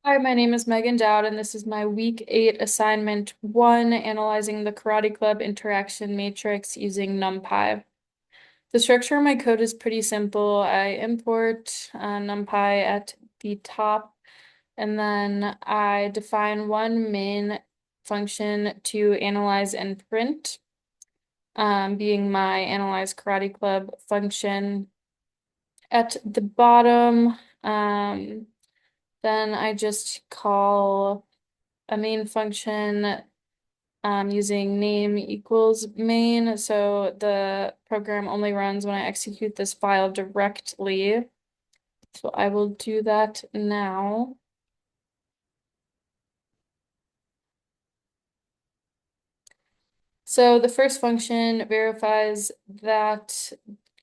Hi, my name is Megan Dowd, and this is my week 8 assignment 1, analyzing the Karate Club interaction matrix using NumPy. The structure of my code is pretty simple. I import NumPy at the top, and then I define one main function to analyze and print, being my analyze Karate Club function. At the bottom, then I just call a main function using name equals main. So the program only runs when I execute this file directly. So I will do that now. So the first function verifies that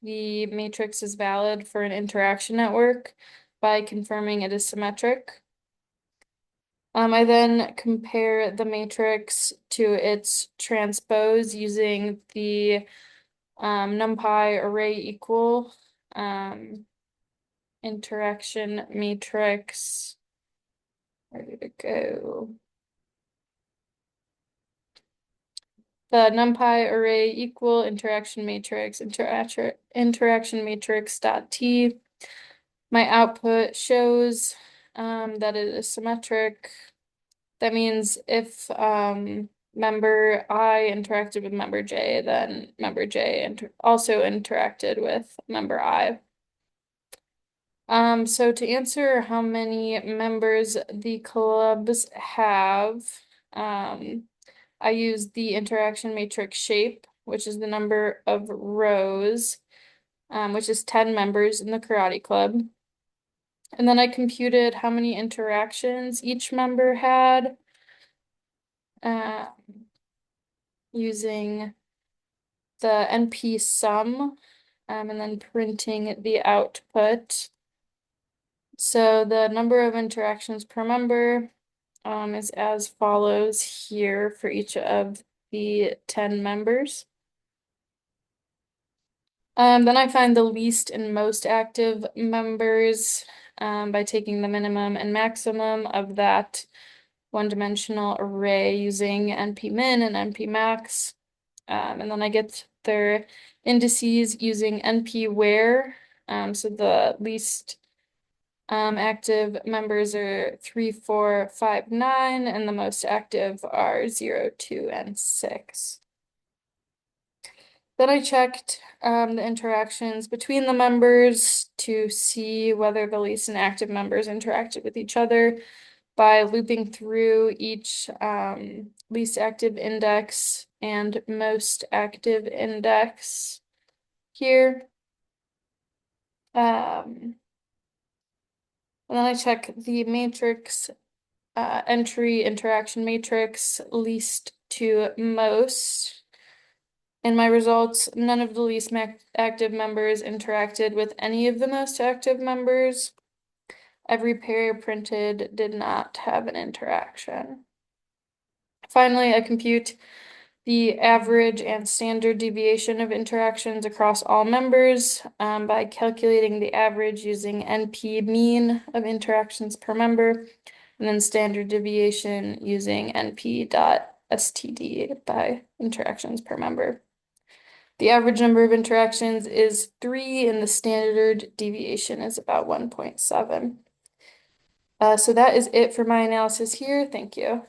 the matrix is valid for an interaction network by confirming it is symmetric. I then compare the matrix to its transpose using the NumPy array equal interaction matrix. Where did it go? The NumPy array equal interaction matrix interaction matrix dot t. My output shows that it is symmetric. That means if member I interacted with member J, then member J also interacted with member I. So to answer how many members the clubs have, I use the interaction matrix shape, which is the number of rows, which is 10 members in the karate club. And then I computed how many interactions each member had, uh, using the NP sum, and then printing the output. So the number of interactions per member is as follows here for each of the 10 members. Then I find the least and most active members by taking the minimum and maximum of that one-dimensional array using NP-min and NP-max. And then I get their indices using NP-where. So the least active members are 3, 4, 5, 9, and the most active are 0, 2, and 6. Then I checked the interactions between the members to see whether the least and active members interacted with each other by looping through each least active index and most active index here. And then I check the matrix entry interaction matrix least to most. In my results, none of the least active members interacted with any of the most active members. Every pair printed did not have an interaction. Finally, I compute the average and standard deviation of interactions across all members by calculating the average using NP mean of interactions per member, and then standard deviation using NP.std by interactions per member. The average number of interactions is 3, and the standard deviation is about 1.7. So that is it for my analysis here. Thank you.